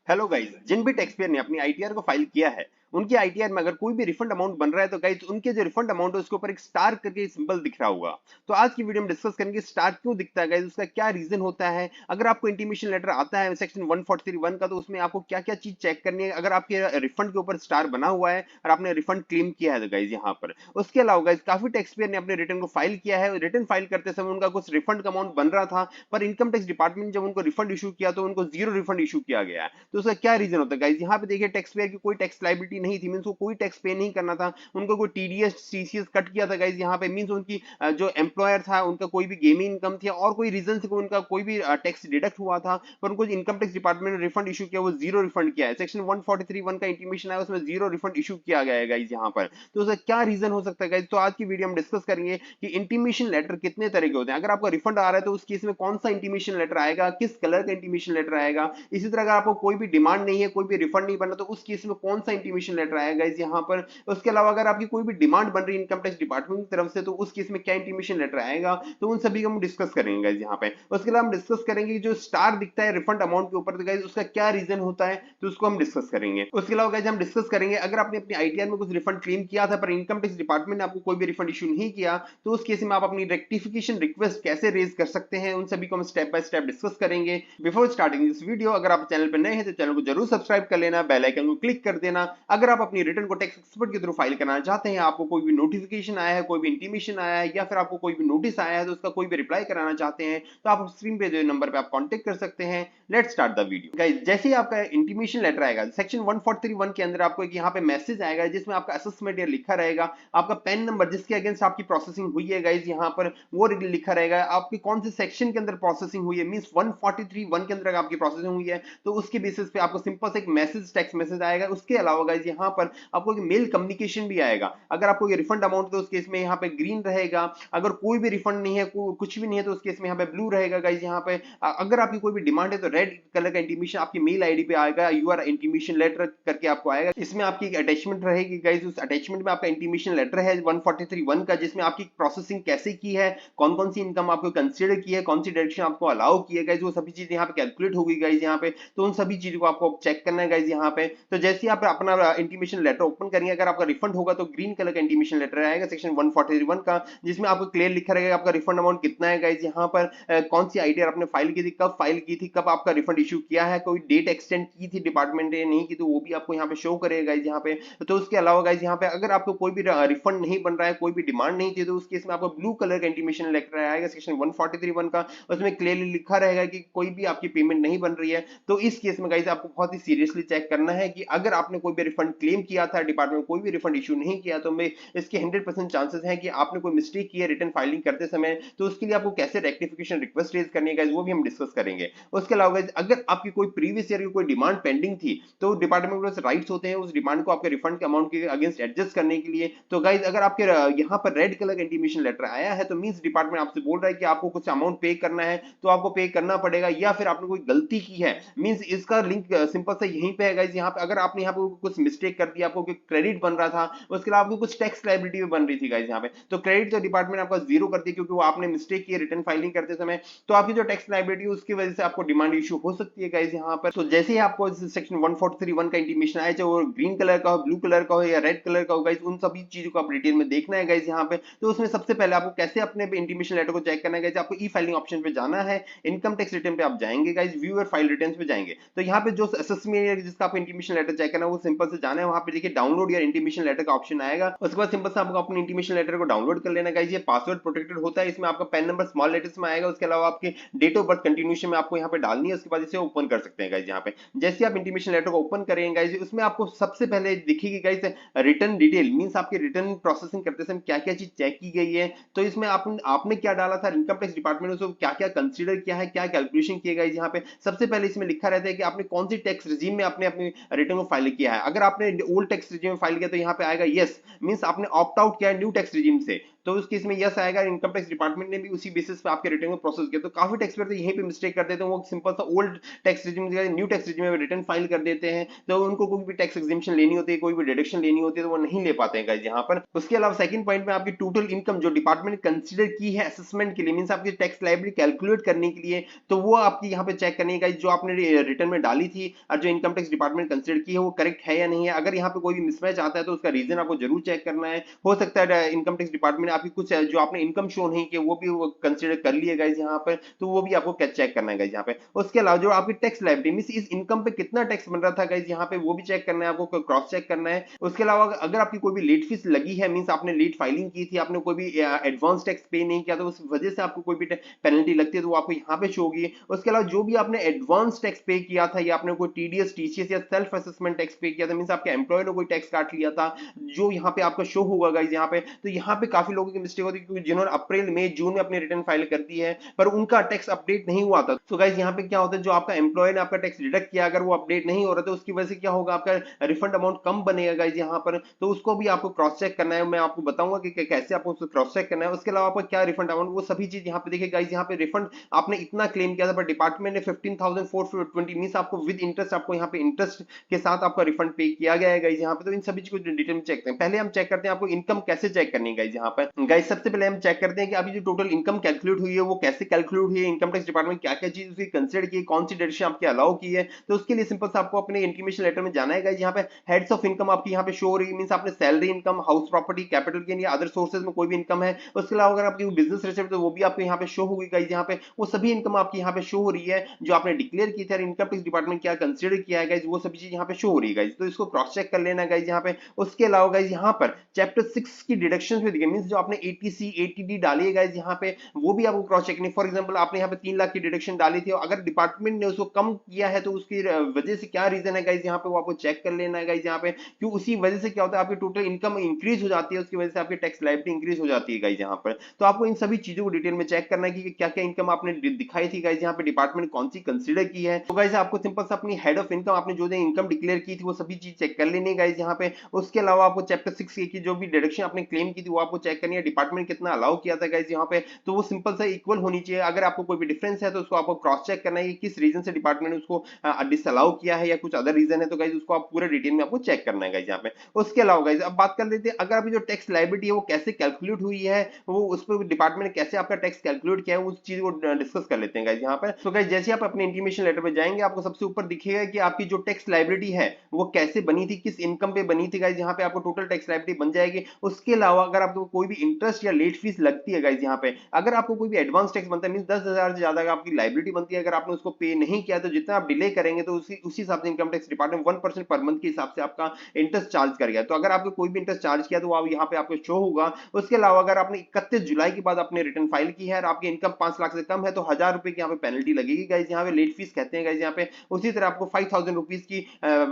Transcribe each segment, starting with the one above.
Hello guys, जिन भी tax payer ने अपनी आईटीआर को फाइल किया है उनकी आईटीआर में अगर कोई भी रिफंड अमाउंट बन रहा है तो गाइस उनके जो रिफंड अमाउंट है उसके ऊपर एक स्टार करके सिंबल दिख रहा होगा। तो आज की वीडियो में डिस्कस करेंगे स्टार क्यों दिखता है गाइस, उसका क्या रीजन होता है। अगर आपको इंटीमेशन लेटर आता है सेक्शन 143(1) का तो उसमें आपको क्या क्या चीज चेक करनी है अगर आपके रिफंड के ऊपर स्टार बना हुआ है और आपने रिफंड क्लेम किया है तो गाइस यहाँ पर। उसके अलावा गाइस काफी टैक्स पेयर ने अपने रिटर्न को फाइल किया है, रिटर्न फाइल करते समय उनका कुछ रिफंड का अमाउंट बन रहा था पर इनकम टैक्स डिपार्टमेंट जब उनको रिफंड इशू किया तो उनको जीरो रिफंड इशू किया गया है। तो उसका क्या रीजन होता है गाइस, यहाँ पे देखिए टैक्स पेयर की कोई टैक्स लाइबिलिटी नहीं थी, मींस को कोई टैक्स पे नहीं करना था, उनको कोई टीडीएस टीसीएस कट किया था गाइस यहाँ पे, मींस उनकी जो एम्प्लॉयर था उनका कोई भी गेमिंग इनकम थी और कोई रीजन से उनका कोई भी टैक्स डिडक्ट हुआ था पर उनको इनकम टैक्स डिपार्टमेंट ने रिफंड इशू किया, वो जीरो रिफंड किया है। सेक्शन 143(1) का इंटीमेशन है उसमें जीरो रिफंड इशू किया गया है गाइस यहाँ पर। तो उसका क्या रीजन हो सकता है गाइस, तो आज की वीडियो हम डिस्कस करेंगे कि इंटीमेशन लेटर कितने तरह के होते हैं। अगर आपका रिफंड आ रहा है तो उस केस में कौन सा इंटीमेशन लेटर आएगा, किस कलर का इंटीमेशन लेटर आएगा। इसी तरह अगर आपको कोई भी डिमांड नहीं है, कोई भी रिफंड नहीं बना तो उस केस में कौन सा इंटीमेशन लेटर आएगा गाइस यहाँ पर। उसके अलावा अगर आपकी कोई भी डिमांड बन रही है इनकम टैक्स डिपार्टमेंट की तरफ से तो उस केस में क्या इंटीमेशन लेटर आएगा, तो उन सभी को हम डिस्कस करेंगे गाइस यहाँ पे। उसके अलावा हम डिस्कस करेंगे कि जो स्टार दिखता है रिफंड अमाउंट के ऊपर तो गाइस उसका क्या रीजन होता है, तो उसको हम डिस्कस करेंगे। उसके अलावा गाइस हम डिस्कस करेंगे अगर आपने अपनी आईटीआर में कुछ रिफंड क्लेम किया था पर इनकम टैक्स डिपार्टमेंट ने आपको कोई भी रिफंड इशू नहीं किया तो उस केस में आप अपनी रेक्टिफिकेशन रिक्वेस्ट कैसे रेज कर सकते हैं, उन सभी को हम स्टेप बाय स्टेप डिस्कस करेंगे। बिफोर स्टार्टिंग दिस वीडियो अगर आप चैनल पर नए हैं तो चैनल को जरूर सब्सक्राइब कर लेना, बेल आइकन को क्लिक कर देना। अगर आप अपनी रिटर्न को टैक्स एक्सपर्ट के थ्रू फाइल करना चाहते हैं, आपको कोई भी नोटिफिकेशन आया है, कोई भी इंटीमेशन आया है या फिर आपको कोई भी नोटिस आया है तो उसका कोई भी रिप्लाई कराना चाहते हैं तो आप स्क्रीन पे जो नंबर पे आप कांटेक्ट कर सकते हैं। Let's start the video guys. जैसे ही आपका इंटीमेशन लेटर आएगा सेक्शन 143(1) के अंदर आपको एक यहाँ पे मैसेज आएगा जिसमें आपका असेसमेंट लिखा रहेगा, आपका पैन नंबर जिसके अगेंस्ट आपकी प्रोसेसिंग हुई है गाइस यहाँ पर वो लिखा रहेगा, आपकी कौन से सेक्शन के अंदर प्रोसेसिंग हुई है, मींस 143(1) के अंदर आपकी प्रोसेसिंग हुई है तो उसके बेसिस पे आपको सिंपल से एक मैसेज टेक्स्ट मैसेज आएगा। उसके अलावा गाइस यहाँ पर आपको एक मेल कम्युनिकेशन भी आएगा। अगर आपको ये रिफंड अमाउंट तो उस केस में यहाँ पे ग्रीन रहेगा, अगर कोई भी रिफंड नहीं है कुछ भी नहीं है तो उस केस में यहाँ पे ब्लू रहेगा गाइस यहाँ पे। अगर आपकी कोई भी डिमांड है तो रेड कलर का इंटीमेशन आपकी मेल आईडी पे आएगा, यूआर इंटीमेशन लेटर करके आपको आएगा। इसमें आपकी एक अटैचमेंट रहेगी गाइस, उस अटैचमेंट में आपका इंटीमेशन लेटर है 143(1) का जिसमें आपकी प्रोसेसिंग कैसे की है, कौन कौन सी इनकम आपको कंसीडर की है, कौन सी डायरेक्शन आपको अलाउ की है गाइस, वो सभी चीजें यहाँ पे कैलकुलेट होगी गाइस यहाँ पे। तो उन सभी चीजों को आपको चेक करना है गाइस यहाँ पे। तो जैसे ही आप अपना इंटीमेशन लेटर ओपन करेंगे अगर आपका रिफंड होगा तो ग्रीन कलर का इंटीमेशन लेटर आएगा सेक्शन 141 का जिसमें आपको क्लियर लिखा रहेगा आपका रिफंड अमाउंट कितना है गाइस यहाँ पर, कौन सी आईटीआर आपने फाइल की थी, कब फाइल की थी, कब आपका रिफंड इशू किया है, कोई डेट एक्सटेंड की थी डिपार्टमेंट ने नहीं की तो वो भी आपको यहाँ पे शो करेगा गाइस यहाँ पे। तो उसके अलावा गाइस यहाँ पे अगर आपको कोई भी रिफंड नहीं बन रहा है, कोई भी डिमांड नहीं थी तो उस केस में आपको ब्लू कलर का इंटीमेशन लेटर आएगा सेक्शन 143(1) का, उसमें क्लियरली लिखा रहेगा कि कोई भी आपकी पेमेंट नहीं बन रही है। तो इस केस में गाइस आपको बहुत ही सीरियसली चेक करना है कि अगर आपने कोई भी रिफंड क्लेम किया था, डिपार्टमेंट कोई भी रिफंड इशू नहीं किया तो मैं इसके 100% चांसेस हैं कि आपने कोई मिस्टेक की है रिटर्न फाइलिंग करते समय, तो उसके लिए आपको कैसे रेक्टिफिकेशन रिक्वेस्ट रेज करनी है गाइस वो भी हम डिस्कस करेंगे। उसके अलावा गाइस अगर आपकी कोई प्रीवियस ईयर की कोई डिमांड पेंडिंग थी तो डिपार्टमेंट के पास राइट्स होते हैं उस डिमांड को आपके रिफंड के अमाउंट के अगेंस्ट एडजस्ट करने के लिए। तो गाइस अगर आपके यहाँ पर रेड कलर का इंटीमेशन लेटर आया है तो मींस डिपार्टमेंट आपसे बोल रहा है कि आपको कुछ अमाउंट पे करना है तो आपको पे करना पड़ेगा, या फिर आपने कोई गलती की है, मींस इसका लिंक सिंपल से यहीं पे है गाइस यहाँ पे। अगर आपने यहाँ पे कुछ मिस्टेक कर दिया, आपको क्रेडिट बन रहा था, उसके अलावा आपको कुछ टैक्स लायबिलिटी भी बन रही थी गाइस यहाँ पे, तो क्रेडिट तो डिपार्टमेंट आपका जीरो कर दिया क्योंकि वो आपने मिस्टेक की रिटर्न फाइलिंग करते समय, तो आपकी जो टैक्स लायबिलिटी उसकी वजह से आपको डिमांड इशू हो सकती है गाइस यहाँ पर। तो जैसे ही आपको सेक्शन 143(1) का इंटीमेशन आया, चाहे वो ग्रीन कलर का हो, ब्लू कलर का हो या रेड कलर का हो गाइस, उन सभी चीजों को आप डिटेल में देखना है गाइस यहाँ पे। तो उसमें सबसे पहले आपको कैसे अपने इंटीमेशन लेटर को चेक करना है गाइस, आपको ई फाइलिंग ऑप्शन पे जाना है, इनकम टैक्स रिटर्न पे आप जाएंगे गाइस, व्यू और फाइल रिटर्न्स पे जाएंगे तो यहाँ पे जो असेसमेंट जिसका आपको इंटीमेशन लेटर चेक करना है वो सिंपल से जाना है, वहां पे देखिए डाउनलोड या इंटीमेशन लेटर का ऑप्शन आएगा। उसके बाद सिंपल से आपको अपने इंटीमेशन लेटर को डाउनलोड कर लेना गाइस। ये पासवर्ड प्रोटेक्टेड होता है, इसमें आपका पैन नंबर स्मॉल लेटर्स में आएगा, उसके अलावा आपके डेट ऑफ बर्थ कंटिन्यूशन में आपको यहाँ पे डालनी है, उसके बाद इसे ओपन कर सकते हैं गाइस यहाँ पे। जैसे आप इंटीमेशन लेटर को ओपन करेंगे गाइस उसमें आपको सबसे पहले दिखेगी गाइस रिटर्न डिटेल, मींस आपके रिटर्न प्रोसेसिंग करते समय क्या क्या चीज चेक की गई है, तो इसमें आपने क्या डाला था, इनकम टैक्स डिपार्टमेंट ने उसको क्या क्या कंसीडर किया है, क्या कैलकुलेशन किया गाइस यहाँ पे। सबसे पहले इसमें लिखा रहता है कि आपने कौन सी टैक्स रिजीम में आपने अपनी रिटर्न को फाइल किया है। अगर आपने ओल्ड टैक्स रिजीम में फाइल किया तो यहाँ पे आएगा यस, मींस आपने ऑप्ट आउट किया है न्यू टैक्स रिजीम से, तो उस केस में यस आएगा, इनकम टैक्स डिपार्टमेंट ने भी उसी बेसिस पे आपके रिटर्न को प्रोसेस किया। तो काफी टैक्स पेयर तो यहीं पे मिस्टेक कर देते हैं, वो सिंपल सा old tax regime new tax regime में रिटर्न फाइल कर देते हैं, तो उनको कोई भी टैक्स एग्जेम्पशन लेनी होती है, कोई भी डिडक्शन लेनी होती है, तो वो नहीं ले पाते हैं गाइस यहाँ पर। उसके अलावा सेकंड पॉइंट में आपकी टोटल इनकम जो डिपार्टमेंट ने कंसीडर की है असेसमेंट के लिए, मींस आपकी टैक्स लायबिलिटी कैलकुलेट करने के लिए, तो वो आपकी यहाँ पे चेक करनी है गाइस, जो आपने रिटर्न में डाली थी और जो इनकम टैक्स डिपार्टमेंट कंसीडर की है वो करेक्ट है या नहीं है। अगर यहाँ पे कोई भी मिसमैच आता है तो उसका रीजन आपको जरूर चेक करना है। हो सकता है इनकम टैक्स डिपार्टमेंट आपकी कुछ जो आपने इनकम शो नहीं किया वो भी कंसीडर कर लिए गाइस यहाँ पर, तो वो भी आपको चेक करना है गाइस यहाँ पे। उसके अलावा जो आपकी टैक्स लायबिलिटी मींस इस इनकम पे कितना टैक्स बन रहा था गाइस यहाँ पे, वो भी चेक करना है आपको, क्रॉस चेक करना है। उसके अलावा अगर आपकी कोई भी लेट फीस लगी है, मींस आपने लेट फाइलिंग की थी, आपने कोई भी एडवांस टैक्स पे नहीं किया, तो उस वजह से आपको कोई भी पेनल्टी लगती है तो वो आपको यहाँ पे शो होगी। उसके अलावा जो भी आपने एडवांस टैक्स पे किया था, या आपने कोई टीडीएस टीसीएस या सेल्फ असेसमेंट टैक्स पे किया था, मींस आपके एम्प्लॉयर ने कोई टैक्स काट लिया था, जो यहाँ पे आपका शो होगा गाइस यहाँ पे। तो यहाँ पे काफी लोगों की मिस्टेक होती है, क्योंकि जिन्होंने अप्रैल मई जून में अपनी रिटर्न फाइल कर दी है पर उनका टैक्स अपडेट नहीं हुआ था, तो गाइस यहाँ पे क्या होता है, जो आपका एम्प्लॉयर ने आपका टैक्स डिडक्ट किया अगर वो अपडेट नहीं हो रहा तो उसकी वजह से क्या होगा, आपका रिफंड अमाउंट कम बनेगा गाइस यहाँ पर। तो उसको भी आपको क्रॉस चेक करना है, मैं आपको बताऊंगा कि कैसे आपको उसको क्रॉस चेक करना है। उसके अलावा आपका क्या रिफंड अमाउंट, वो सभी चीज यहाँ पे देखिए गाइस, यहाँ पे रिफंड आपने इतना क्लेम किया था पर डिपार्टमेंट ने 15,420 मींस आपको विद इंटरेस्ट, आपको यहाँ पे इंटरेस्ट के साथ आपका रिफंड पे किया गया है गाइस यहाँ पे। तो इन सभी चीज को डिटेल में चेक करते हैं। पहले हम चेक करते हैं आपको इनकम कैसे चेक करनी है गाइस यहाँ पर। गाइस सबसे पहले हम चेक करते हैं कि अभी जो टोटल इनकम कैलकुलेट हुई है वो कैसे कैलकुलेट हुई है, इनकम टैक्स डिपार्टमेंट क्या क्या चीज उसकी कंसिडर की है, कौन सी डिडक्शन आपकी अलाउ की है। तो उसके लिए सिंपल सा आपको अपने इंटीमेशन लेटर में जाना है गाइस, यहाँ पे हेड्स ऑफ इनकम आपकी यहाँ पे शो हो रही है, मींस आपने salary income, house property, capital gain या अदर सोर्सेज में कोई भी इनकम है। उसके अलावा अगर आपकी बिजनेस रिसिप्ट तो वो भी आपको यहाँ पे शो होगी गाइस यहाँ पे, वो सभी इनकम आपकी यहाँ पे शो हो रही है जो आपने डिक्लेयर की थी, इनकम टैक्स डिपार्टमेंट क्या कंसीडर किया है गाइस, वो सभी चीज यहाँ पे शो हो रही है गाइस। तो इसको क्रॉस चेक कर लेना गाइस यहाँ पे। उसके अलावा गाइस यहाँ पर चैप्टर 6 की डिडक्शंस में देखिए, मींस जो आपने एटीसी एटीडी डाली है गाइस यहाँ पे, वो भी आपको क्रॉस चेक करनी। फॉर एग्जांपल आपने यहाँ पे 3 लाख की डिडक्शन डाली थी, अगर डिपार्टमेंट ने उसको कम किया है तो उसकी वजह से क्या रीजन है गाइस यहाँ पे, वो आपको चेक कर लेना है गाइस यहाँ पे। क्यों, उसी वजह से क्या होता है आपकी टोटल इनकम इंक्रीज हो जाती है, उसकी वजह से आपकी टैक्स लायबिलिटी इंक्रीज हो जाती है गाइस यहाँ पर। तो आपको इन सभी चीजों को डिटेल में चेक करना है कि क्या क्या इनकम आपने दिखाई थी गाइस यहाँ पे, डिपार्टमेंट कौन सी कंसीडर की है। तो गाइस आपको सिंपल सा अपनी हेड ऑफ इनकम आपने जो इनकम डिक्लेयर की थी वो सभी चीज चेक कर लेनी है गाइस यहाँ पे। उसके अलावा आपको चैप्टर 6 की जो भी डिडक्शन आपने क्लेम की थी वो आपको चेक करनी है, डिपार्टमेंट कितना अलाउ किया था गाइस यहाँ पे, तो वो सिंपल सा इक्वल होनी चाहिए। अगर आपको कोई भी डिफरेंस है तो उसको आपको क्रॉस चेक करना है कि किस रीजन से डिपार्टमेंट ने उसको डिसअलाउ किया है या कुछ अदर रीजन है, तो गाइस उसको आप पूरे डिटेल में आपको चेक करना है गाइस यहाँ पे। उसके अलावा गाइस अब बात कर लेते हैं अगर अभी जो टैक्स लायबिलिटी है वो कैसे कैलकुलेट हुई है, वो उस पर डिपार्टमेंट ने कैसे आपका टैक्स कैलकुलेट किया है, उस चीज को डिस्कस कर लेते हैं गाइस यहाँ पर। तो गाइस जैसे आप अपने इंटीमेशन लेटर पे जाएंगे आपको सबसे ऊपर दिखेगा कि आपकी जो टैक्स लायबिलिटी है वो कैसे बनी थी, किस इनकम पे बनी थी गाइस, यहाँ पे आपको टोटल टैक्स लायबिलिटी बन जाएगी। उसके अलावा अगर आपको कोई भी इंटरेस्ट या लेट फीस लगती है गाइस यहाँ पे, अगर आपको कोई भी एडवांस टैक्स बनता है मींस 10,000 से ज्यादा आपकी लायबिलिटी बनती है, अगर आपने उसको पे नहीं किया तो जितना आप डिले करेंगे तो उसी हिसाब से income tax department 1% per month के हिसाब से आपका इंटरेस्ट चार्ज करेगा। तो अगर आपको कोई भी इंटरेस्ट चार्ज किया तो वो यहाँ पे आपको शो होगा। उसके अलावा अगर आपने 31 जुलाई के बाद अपने रिटर्न फाइल की है और आपकी इनकम 5 लाख से कम है तो 1,000 रुपए की यहाँ पे पेनल्टी लगेगी गाइस, यहाँ पे लेट फीस कहते हैं गाइस यहाँ पे। उसी तरह आपको 5,000 रुपीज की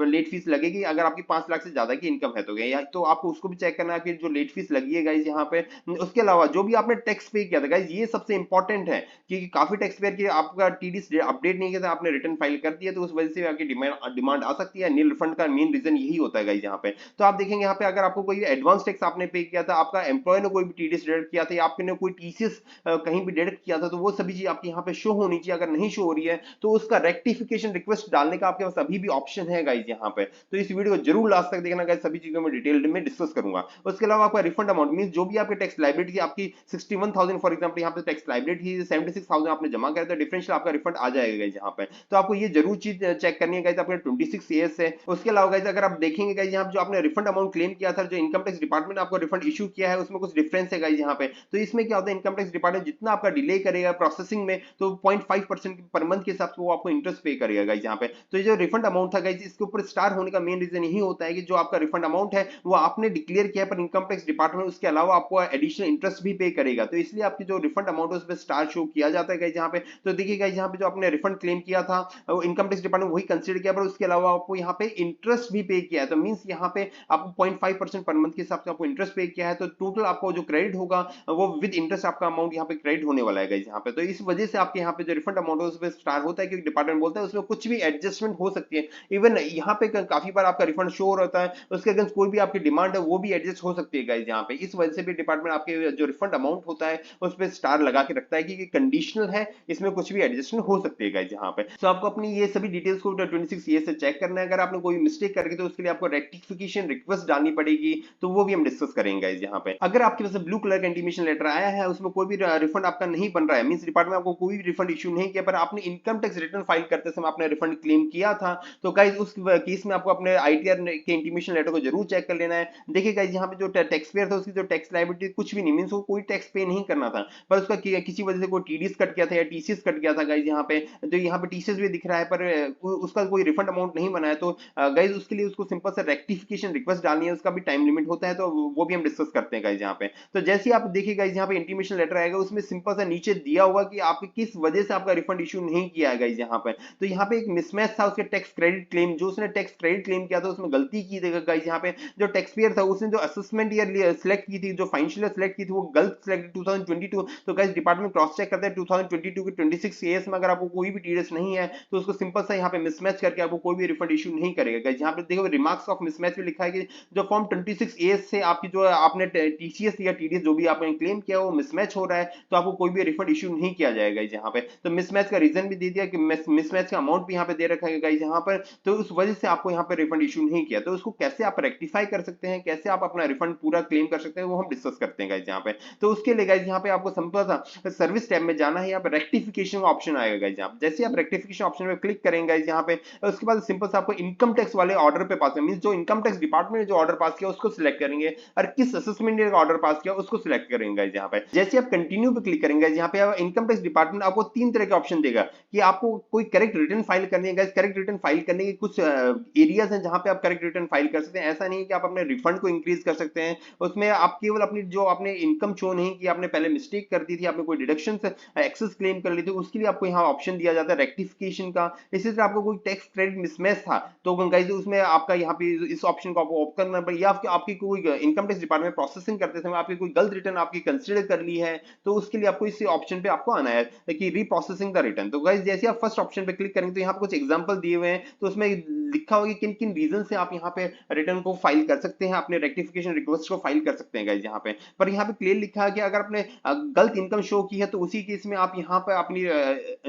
लेट फीस लगेगी अगर आपकी 5 लाख से ज्यादा की इनकम है तो आपको उसको भी चेक करना है कि जो लेट फीस लगी है गाइस यहाँ पे। उसके अलावा जो भी आपने टैक्स पे किया था गाइस, ये सबसे इंपॉर्टेंट है क्योंकि काफी टैक्स पेयर की आपका टीडीएस अपडेट नहीं किया था, आपने रिटर्न फाइल कर दिया तो उस वजह से आपकी डिमांड आ सकती है। नील रिफंड का मेन रीजन यही होता है गाइस यहाँ पे। तो आप देखेंगे यहाँ पे अगर आपको कोई एडवांस टैक्स आपने पे किया था, आपका एम्प्लॉय ने कोई भी टीडीएस डिडक्ट किया था या आपने कोई टीसीएस कहीं भी डिडक्ट किया था, तो वो सभी चीज आपकी यहाँ पे शो होनी चाहिए। अगर नहीं शो हो रही है तो उसका रेक्टिफिकेशन रिक्वेस्ट डालने का आपके पास अभी भी ऑप्शन है गाइस यहाँ पे। तो इस वीडियो को जरूर लास्ट तक देखना गाइस, सभी चीजों में डिटेल में डिस्कस करूंगा। उसके अलावा आपका रिफंड अमाउंट मींस जो भी आपकी टैक्स लायबिलिटी आपकी 61,000 फॉर एग्जांपल यहाँ पे टैक्स लायबिलिटी 76,000 आपने जमा किया तो डिफरेंशियल आपका रिफंड आ जाएगा गाइस यहाँ पे। तो आपको ये जरूर चीज चेक करनी है गाइस, आपका 26 ईयर्स है। उसके अलावा गाइस अगर आप देखेंगे गाइस यहाँ जो आपने रिफंड अमाउंट क्लेम किया था, जो इनकम टैक्स डिपार्टमेंट आपको रिफंड इशू किया है उसमें कुछ डिफरेंस है गाइस यहाँ पे। तो इसमें क्या होता है, इनकम टैक्स डिपार्टमेंट जितना आपका डिले करेगा प्रोसेसिंग में तो 0.5% पर मंथ के हिसाब से वो आपको इंटरेस्ट पे करेगा गाइस यहाँ पे। तो ये जो रिफंड अमाउंट था गाइस, इसके ऊपर स्टार होने का मेन रीजन यही होता है कि जो आपका रिफंड अमाउंट है वो आपने डिक्लेयर किया पर इनकम टैक्स डिपार्टमेंट उसके अलावा आपको एडिशनल इंटरेस्ट भी पे करेगा, तो इसलिए आपकी जो रिफंड अमाउंट है उस पर स्टार शो किया जाता है गाइस यहाँ पे। तो देखिए गाइस यहाँ पे जो आपने रिफंड क्लेम किया था वो इनकम टैक्स डिपार्टमेंट वही कंसीडर किया, पर उसके अलावा आपको यहाँ पे इंटरेस्ट भी पे किया है। तो मींस यहाँ पे आपको 0.5% पर मंथ के हिसाब से आपको इंटरेस्ट पे किया है, तो टोटल आपको जो क्रेडिट होगा वो विद इंटरेस्ट आपका अमाउंट यहाँ पे क्रेडिट होने वाला है गाइस यहाँ पे। तो इस वजह से आपके यहाँ पे जो रिफंड अमाउंट है उस पर स्टार होता है, क्योंकि डिपार्टमेंट बोलता है उसमें कुछ भी एडजस्टमेंट हो सकती है। इवन यहाँ पे काफी बार आपका रिफंड शो रहता है, उसके अगेंस्ट कोई भी आपकी डिमांड है वो भी एडजस्ट हो सकती है गाइस यहाँ पे। इस वजह से भी डिपार्टमेंट आपके जो रिफंड अमाउंट होता है उस पर स्टार लगा के रखता है कि कंडीशनल है, इसमें कुछ भी एडजस्टमेंट हो सकती है गाइस यहाँ पे। तो आपको अपनी ये सभी डिटेल्स को 26 से चेक करना है। अगर आपने कोई मिस्टेक करके तो उसके लिए आपको रेक्टिफिकेशन रिक्वेस्ट डालनी पड़ेगी, तो वो भी हम डिस्कस करेंगे गाइस यहाँ पे। अगर आपके पास ब्लू कलर का इंटीमेशन लेटर आया है, उसमें कोई भी रिफंड आपका नहीं बन रहा है, मींस डिपार्टमेंट आपको कोई भी रिफंड इशू नहीं किया, पर आपने इनकम टैक्स रिटर्न फाइल करते समय आपने रिफंड क्लेम किया था, तो गाइस उस केस में आपको अपने आईटीआर के इंटीमेशन लेटर को जरूर चेक कर लेना है। देखिए गाइस यहाँ पे जो टैक्स पेयर था उसकी जो टैक्स लायबिलिटी कुछ भी नहीं, मींस वो कोई टैक्स पे नहीं करना था, पर उसका किसी वजह से कोई टीडीएस कट गया था या टीसीएस कट गया था गाइस यहाँ पे। तो यहाँ पे टीसीएस भी दिख रहा है पर उसका कोई रिफंड अमाउंट नहीं बना है, तो गाइस उसके लिए उसको सिंपल सा रेक्टिफिकेशन रिक्वेस्ट डालनी है, उसका भी टाइम लिमिट होता है, तो वो भी हम डिस्कस करते हैं गाइस यहाँ पे। तो जैसे ही आप देखिए गाइस यहाँ पे इंटीमेशन लेटर आएगा, उसमें सिंपल सा नीचे दिया होगा कि आपके किस वजह से आपका रिफंड इशू नहीं किया है गाइस यहाँ पे। तो यहाँ पे एक मिसमैच था उसके टैक्स क्रेडिट क्लेम, जो उसने टैक्स क्रेडिट क्लेम किया था उसमें गलती की थी गाइस यहाँ पे। जो टैक्स पेयर था उसने जो असेसमेंट ईयर सिलेक्ट की थी, जो फाइनेंशियल सिलेक्ट की थी, वो गलत सिलेक्ट 2022। तो गाइस डिपार्टमेंट क्रॉस चेक करते हैं 2022 के 26 ईयर्स में अगर आपको कोई भी टीडीएस नहीं है तो उसको सिंपल सा यहाँ पे मिसमैच करके आपको कोई भी रिफंड इशू नहीं करेगा गाइस। यहाँ पे देखो रिमार्क्स ऑफ मिसमैच में लिखा है कि जो फॉर्म 26 ईयर्स से आपकी जो आपने टीसीएस या टीडीएस जो भी आपने क्लेम किया वो मिसमैच हो रहा है, तो आपको कोई भी रिफंड इशू नहीं किया जाएगा यहाँ पे। तो मिसमैच का रीजन भी दे दिया कि मिसमैच का अमाउंट भी यहाँ पे दे रखा है गाइस यहाँ पर, तो उस वजह से आपको यहाँ पे रिफंड इशू नहीं किया। तो उसको कैसे आप रेक्टिफाई कर सकते हैं, कैसे आप अपना रिफंड पूरा क्लेम कर सकते हैं, वो हम डिस्कस करते हैं गाइस यहाँ पे। तो उसके लिए गाइस यहाँ पे आपको सिंपल सा सर्विस टैब में जाना है, यहाँ पे रेक्टिफिकेशन का ऑप्शन आएगा गाइस यहाँ पे। जैसे आप रेक्टिफिकेशन ऑप्शन पे क्लिक करेंगे गाइस यहाँ पे, उसके बाद सिंपल सा आपको इनकम टैक्स वाले ऑर्डर पे पास मींस जो इनकम टैक्स डिपार्टमेंट ने जो ऑर्डर पास किया उसको सिलेक्ट करेंगे, और किस असेसमेंट ईयर का ऑर्डर पास किया उसको सिलेक्ट करेंगे गाइस यहाँ पे। जैसे आप कंटिन्यू पे क्लिक करेंगे यहाँ पे इनकम टैक्स डिपार्टमेंट आपको तीन तरह के ऑप्शन देगा कि आपको कोई करेक्ट रिटर्न फाइल करनी है गाइस। करेक्ट रिटर्न फाइल करने के कुछ एरियाज हैं जहां पे आप करेक्ट रिटर्न फाइल कर सकते हैं। ऐसा नहीं है कि आप अपने रिफंड को इंक्रीज कर सकते हैं, उसमें आप केवल अपनी जो आपने इनकम शो नहीं की, आपने पहले मिस्टेक कर दी थी, आपने कोई डिडक्शन से एक्सेस क्लेम कर ली थी, उसके लिए आपको यहाँ ऑप्शन दिया जाता है रेक्टिफिकेशन का। इसी तरह आपको कोई टैक्स क्रेडिट मिसमैच था तो गाइस उसमें आपका यहाँ पे इस ऑप्शन को आपको ऑप्ट करना पड़ेगा, या आपकी कोई इनकम टैक्स डिपार्टमेंट प्रोसेसिंग करते समय आपकी कोई गलत रिटर्न आपकी कंसीडर कर ली है, तो उसके लिए आपको इस ऑप्शन पे आपको आना है कि रीप्रोसेसिंग द रिटर्न। तो गाइस जैसे आप फर्स्ट ऑप्शन पे क्लिक करेंगे तो यहाँ पे कुछ एग्जांपल दिए हुए हैं, तो उसमें लिखा होगा कि किन किन रीजन से आप यहाँ पे रिटर्न को फाइल कर सकते हैं, अपने रेक्टिफिकेशन रिक्वेस्ट को फाइल कर सकते हैं गाइस यहाँ पे। पर यहाँ पे क्लियर लिखा है कि अगर आपने गलत इनकम शो की है तो उसी केस में आप यहाँ पे अपनी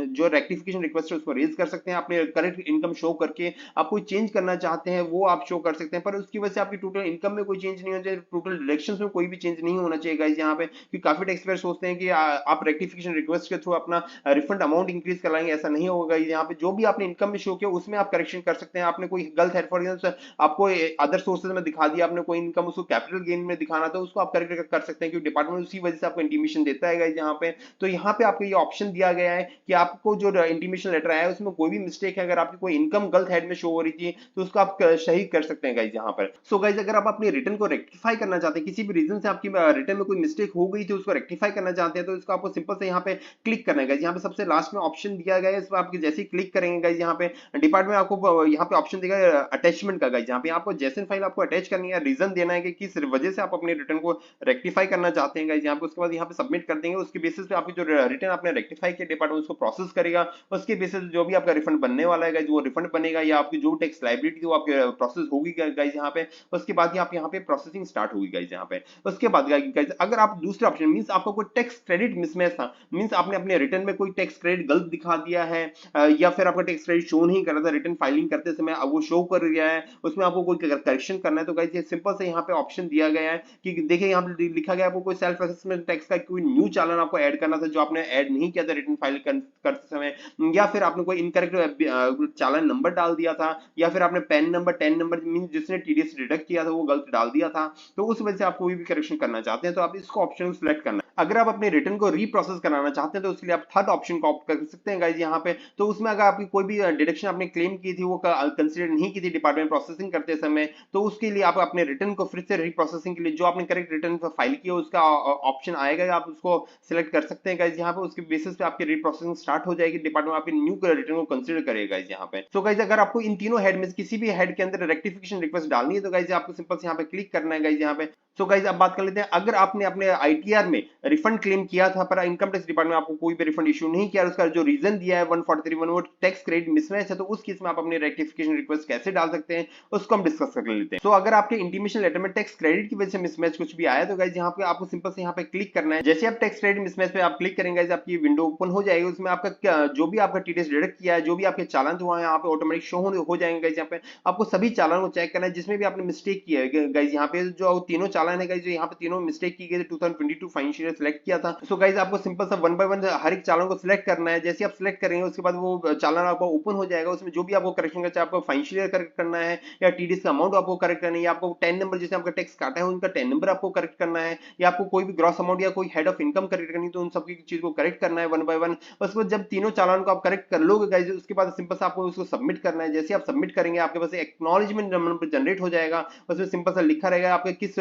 जो रेक्टिफिकेशन रिक्वेस्ट है उसको रेज कर सकते हैं, अपने करेक्ट इनकम शो करके आप कोई चेंज करना चाहते हैं वो आप शो कर सकते हैं, पर उसकी वजह से आपकी टोटल इनकम में कोई चेंज नहीं होना चाहिए, टोटल डिडक्शंस में कोई भी चेंज नहीं होना चाहिए गाइस यहाँ पे। क्योंकि काफी टैक्स पेयर सोचते हैं कि आप रेक्टिफिकेशन रिक्वेस्ट के थ्रू अपना रिफंड अमाउंट इंक्रीज कराएंगे, ऐसा नहीं होगा। यहाँ पे जो भी आपने इनकम में शो किया उसमें आप करेक्शन कर सकते हैं। आपने कोई गलत है फॉर एग्जांपल आपको अदर सोर्सेज में दिखा दिया, आपने कोई इनकम उसको कैपिटल गेन में दिखाना था, उसको आप करेक्ट कर सकते हैं क्योंकि डिपार्टमेंट उसी वजह से आपको इंटीमेशन देता है गाइस यहाँ पे। तो यहाँ पे आपको ये ऑप्शन दिया गया है कि आपको जो इंटीमेशन लेटर आया है उसमें कोई भी मिस्टेक है, अगर आपकी कोई इनकम गलत हेड में शो हो रही थी तो उसको आप सही कर सकते हैं गाइस यहाँ पर। सो गाइस अगर आप अपनी रिटर्न को रेक्टिफाई करना चाहते हैं, किसी भी रीजन से आपकी रिटर्न में कोई मिस्टेक हो गई थी उसको रेक्टिफाई करना चाहते हैं, तो इसको आपको सिंपल से यहाँ पे क्लिक करना है गाइस। यहाँ पे सबसे लास्ट में ऑप्शन दिया गया है, इसमें आप जैसे ही क्लिक करेंगे गाइस यहाँ पे डिपार्टमेंट आपको यहाँ पे ऑप्शन देगा अटैचमेंट का गाइस। यहाँ पे आपको जेसन फाइल आपको अटैच करनी है, रीजन देना है कि किस वजह से आप अपने रिटर्न को रेक्टिफाई करना चाहते हैं गाइस यहाँ पे। उसके बाद यहाँ पे सबमिट कर देंगे, उसके बेसिस पे आपकी जो रिटर्न आपने रेक्टिफाई किया डिपार्टमेंट उसको प्रोसेस करेगा, उसके बेसिस जो भी आपका रिफंड बनने वाला है गाइस वो रिफंड बनेगा, या आपकी जो टैक्स लायबिलिटी थी वो आपकी प्रोसेस होगी गाइस यहाँ पे। उसके बाद ही आप यहाँ पे प्रोसेसिंग स्टार्ट होगी गाइस यहाँ पे। उसके बाद गाइस अगर आप दूसरे ऑप्शन मींस आपको कोई टैक्स क्रेडिट मिसमैच था, मींस आपने अपने रिटर्न में कोई टैक्स क्रेडिट गलत दिखा दिया है, या फिर आपका टैक्स क्रेडिट शो नहीं कर रहा था रिटर्न फाइलिंग करते समय, अब वो शो कर गया है, उसमें आपको कोई करेक्शन करना है, तो गाइस ये सिंपल से यहाँ पे ऑप्शन दिया गया है कि देखिए यहाँ पे लिखा गया है आपको कोई सेल्फ असेसमेंट टैक्स का कोई न्यू चालान आपको ऐड करना था जो आपने ऐड नहीं किया था रिटर्न फाइल करते समय, या फिर आपने कोई इनकरेक्ट चालान नंबर डाल दिया था, या फिर आपने पैन नंबर 10 नंबर मींस जिसने टीडीएस डिडक्ट किया था वो गलत डाल दिया था, तो उस वजह से आप कोई भी करेक्शन करना चाहते हैं तो आप इसको ऑप्शन को सिलेक्ट करना है। अगर आप अपने रिटर्न को रीप्रोसेस कराना चाहते हैं तो उसके लिए आप थर्ड ऑप्शन को ऑप्ट कर सकते हैं गाइस यहाँ पे। तो उसमें अगर आपकी कोई भी डिडक्शन आपने क्लेम की थी वो कंसीडर नहीं की थी डिपार्टमेंट प्रोसेसिंग करते समय, तो उसके लिए आप अपने रिटर्न को फिर से रीप्रोसेसिंग के लिए जो आपने करेक्ट रिटर्न फाइल किया उसका ऑप्शन आएगा, आप उसको सिलेक्ट कर सकते हैं गाइस यहाँ पे। उसके बेसिस पे आपकी रीप्रोसेसिंग स्टार्ट हो जाएगी, डिपार्टमेंट आपके न्यू रिटर्न को कंसीडर करेगा गाइस यहाँ पे। तो गाइस अगर आपको इन तीनों हेड में किसी भी हेड के अंदर रेक्टिफिकेशन रिक्वेस्ट डालनी है तो गाइस आपको सिंपल से यहाँ पे क्लिक करना है गाइस यहाँ पे। सो गाइस अब बात कर लेते हैं, अगर आपने अपने आईटीआर में रिफंड क्लेम किया था पर इनकम टैक्स डिपार्टमेंट आपको कोई भी रिफंड इशू नहीं किया, उसका जो रीजन दिया है 143 वो टैक्स क्रेडिट मिसमैच है, तो उस केस में आप अपनी रेक्टिफिकेशन रिक्वेस्ट कैसे डाल सकते हैं उसको हम डिस्कस कर लेते हैं। तो अगर आपके इंटीमेशन लेटर में टैक्स क्रेडिट की वजह से मिसमैच कुछ भी आया तो गाइज यहाँ पे आपको सिंपल से यहाँ पे क्लिक करना है। जैसे आप टेक्स्ट क्रेडिट मिसमैच पे आप क्लिक करेंगे आपकी विंडो ओपन हो जाएगी। उसमें आपका जो भी आपका टीडीएस डिडक्ट किया है, जो भी आपके चालान हुआ है यहाँ पे ऑटोमेटिक शो हो जाएंगे गाइज। यहाँ पे आपको सभी चालान को चेक करना है जिसमें भी आपने मिस्टेक किया है गाइज। यहाँ पे जो तीनों चालान है गाइज, जो यहाँ पे तीनों मिस्टेक की गई 2022 फाइनेंशियल सिलेक्ट किया था। सो गाइज आपको सिंपल सा वन बाय वन हर एक चालान को सिलेक्ट करना है। जैसे आप सिलेक्ट करेंगे उसके बाद वो चालान आपको ओपन हो जाएगा। उसमें जो भी आपको करेक्शन का चाहे आपको फाइनेंशियल करेक्ट करना है या टीडीएस का अमाउंट आपको करेक्ट करना है, या आपको 10 नंबर जैसे आपका टैक्स काटा है उनका 10 नंबर आपको करेक्ट करना है, या आपको कोई भी ग्रॉस अमाउंट या कोई हेड ऑफ इनकम करेक्ट करनी है तो उन सबकी चीज को करेक्ट करना है वन बाय वन। उसके बाद जब तीनों चालान को आप करेक्ट कर लोगे गाइस, उसके बाद सिंपल सा आपको उसको सबमिट करना है। जैसे आप सबमिट करेंगे आपके पास एक्नॉलेजमेंट नंबर जनरेट हो जाएगा। उसमें सिंपल सा लिखा रहेगा आपके किस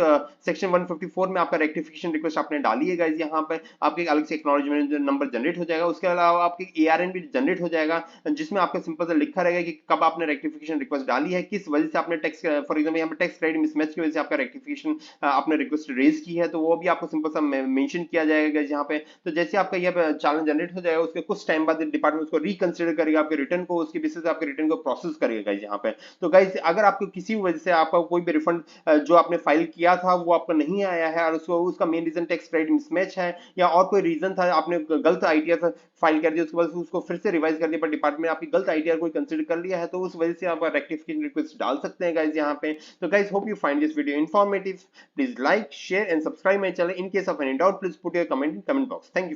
सेक्शन 154 में आपका रेक्टिफिकेशन रिक्वेस्ट आपने डाली है गाइस। यहाँ पे आपके अलग से एक्नॉलेजमेंट नंबर जनरेट हो जाएगा। उसके अलावा आपके एआरएन भी जनरेट हो जाएगा जिसमें आपका सिंपल सा लिखा रहेगा कि कब आपने रेक्टिफिकेशन रिक्वेस्ट डाली है, किस वजह से आपने टैक्स फॉर एग्जांपल यहाँ पे टैक्स क्रेडिट मिसमैच की वजह से आपका रेक्टिफिकेशन आपने रिक्वेस्ट रेज की है, तो वो भी आपको सिंपल सा मेंशन किया जाएगा यहाँ पे। तो जैसे आपका यह चालान जनरेट हो जाएगा उसके कुछ टाइम बाद डिपार्टमेंट उसको रिकंसिडर करेगा आपके रिटर्न को, उसके बेसिस आपके रिटर्न को प्रोसेस करेगा गाइस यहाँ पे। तो गाइस अगर आपको किसी वजह से आपका कोई भी रिफंड जो आपने फाइल किया था वो आपका नहीं आया है और उसको उसका main reason tax credit mismatch है या और कोई रीजन था, आपने गलत आईटीआर फाइल कर दिया उसके बाद उसको फिर से रिवाइज कर दिया पर डिपार्टमेंट आपकी गलत आईटीआर को कंसीडर कर लिया है, तो उस वजह से आप रेक्टिफिकेशन रिक्वेस्ट डाल सकते हैं गाइस यहाँ पे। तो guys hope you find this video informative. Please like, share and subscribe my channel. In case of any doubt, please put your comment in comment box. Thank you.